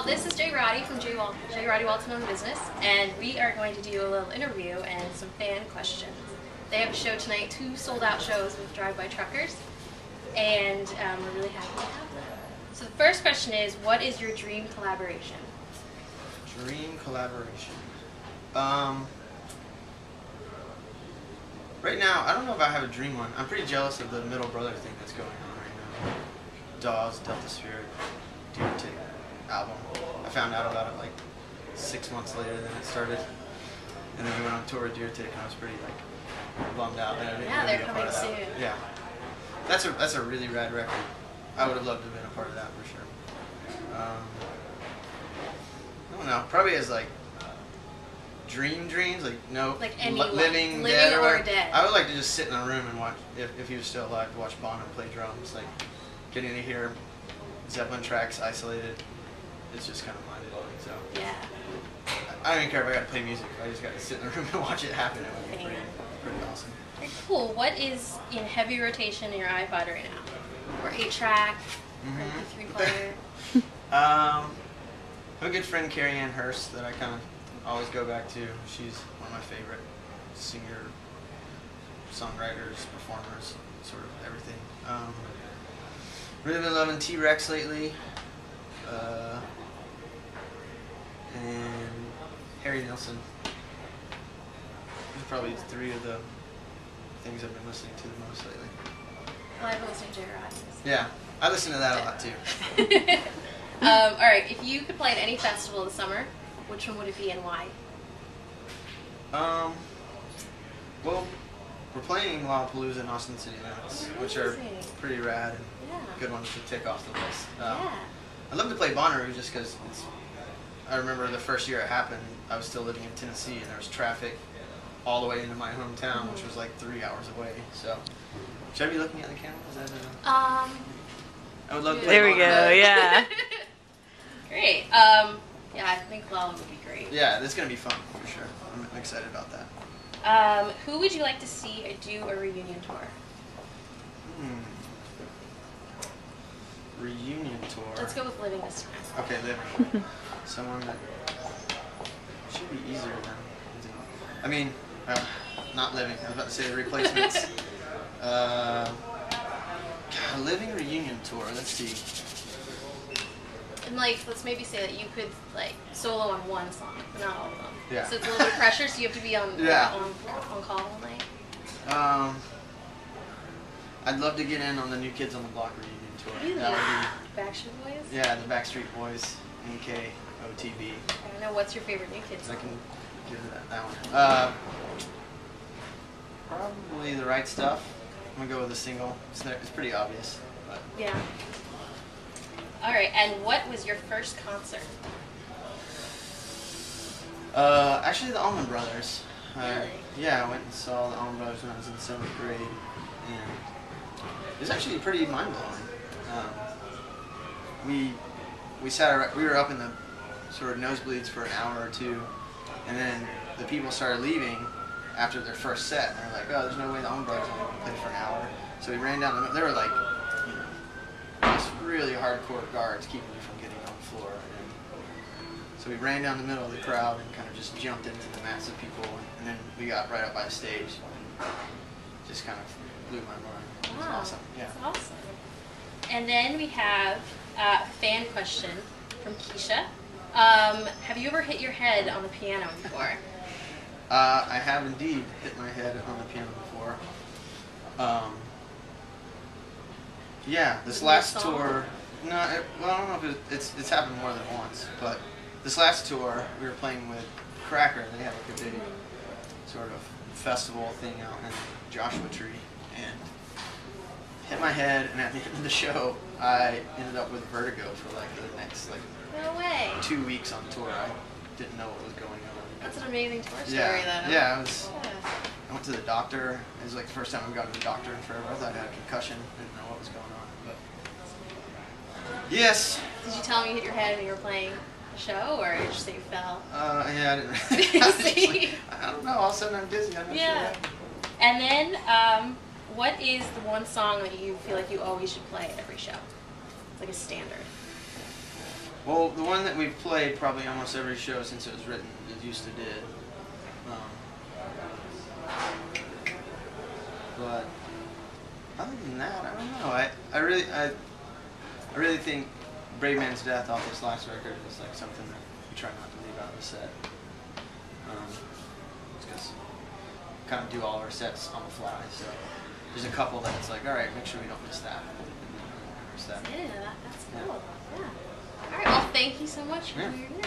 Well, this is J Roddy from J Roddy Walston on Business, and we are going to do a little interview and some fan questions. They have a show tonight, 2 sold-out shows with Drive-By Truckers, and we're really happy to have them. So the first question is, what is your dream collaboration? Dream collaboration. Right now, I don't know if I have a dream one. I'm pretty jealous of the middle brother thing that's going on right now. Dawes, Delta Spirit, Deer Tick album. I found out about it like 6 months later than it started. And then we went on tour with Deer Tick and I was pretty like bummed out that I didn't Yeah, really they're be a part coming of that. soon. Yeah. That's a really rad record. I would have loved to have been a part of that for sure. I don't know. Probably as like dreams, like no like any living dead or dead. I would like to just sit in a room and watch, if he was still alive, to watch Bono play drums. Like getting to hear Zeppelin tracks isolated, it's just kind of mind-blowing. So Yeah. I don't even care if I got to play music. I just got to sit in the room and watch it happen. It would be pretty awesome. Very cool. What is in heavy rotation in your iPod right now? Or 8-track, or MP3 player? I have a good friend, Carrie Ann Hurst, that I kind of always go back to. She's one of my favorite singer, songwriters, performers, sort of everything. Really been loving T-Rex lately, and Harry Nilsson. These are probably 3 of the things I've been listening to the most lately. Well, I've been listening to J Roddy. Yeah, I listen to that a lot too. Alright, if you could play at any festival this summer, which one would it be and why? Well, we're playing Lollapalooza in Austin City Limits, which are pretty rad and good ones to tick off the list. I'd love to play Bonnaroo just because I remember the first year it happened, I was still living in Tennessee and there was traffic all the way into my hometown, which was like 3 hours away. So, should I be looking at the camera? Is that I would love to play There we Bonnaroo. go, yeah. Great. Yeah, I think Lolla would be great. Yeah, this is going to be fun for sure. I'm excited about that. Who would you like to see do a reunion tour? Reunion tour. Let's go with living this time. Okay, living. Someone that should be easier than. I mean, not living. I was about to say the Replacements. Living reunion tour. Let's see. And like, let's maybe say that you could like solo on one song, but not all of them. Yeah. So it's a little bit of pressure. So you have to be on on call all night. I'd love to get in on the New Kids on the Block reunion tour. Really? That would be. Backstreet Boys? Yeah, the Backstreet Boys, NK, OTB. I don't know. What's your favorite New Kids I song? can give that one. Probably The Right Stuff. I'm gonna go with a single. It's pretty obvious, but. Yeah. All right. And what was your first concert? Actually, the Allman Brothers. Really? Yeah, I went and saw the Allman Brothers when I was in 7th grade, and it was actually pretty mind blowing. We were up in the sort of nosebleeds for an hour or 2, and then the people started leaving after their first set. And they're like, "Oh, there's no way the Allman Brothers are going to play for an hour." So we ran down the. They were like, just really hardcore guards keeping you from getting on the floor. And so we ran down the middle of the crowd and kind of just jumped into the mass of people, and then we got right up by the stage. And just kind of blew my mind. It was awesome. Yeah. That's awesome. And then we have a fan question from Keisha. Have you ever hit your head on the piano before? I have indeed hit my head on the piano before. Yeah, this last tour. No, I don't know if it's happened more than once, but this last tour we were playing with Cracker. They had like a big sort of festival thing out in Joshua Tree, and hit my head. And at the end of the show, I ended up with vertigo for like the next No way. 2 weeks on tour. I didn't know what was going on. That's an amazing tour story, Yeah, though. yeah. I went to the doctor. It was like the first time I've gone to the doctor in forever. I thought I had a concussion. Didn't know what was going on, but yes. Did you tell him you hit your head when you were playing a show, or did you say you fell? Yeah, I didn't. I don't know. All of a sudden I'm dizzy. I'm not sure. And then, what is the one song that you feel like you always should play at every show? It's like a standard. Well, the one that we've played probably almost every show since it was written is Used to Did. But other than that, I don't know. I really think Brave Man's Death off this last record is like something that we try not to leave out of the set. Because we kind of do all of our sets on the fly, so there's a couple that it's like, all right, make sure we don't miss that. Yeah, that's cool. Yeah. All right. Well, thank you so much for your interview.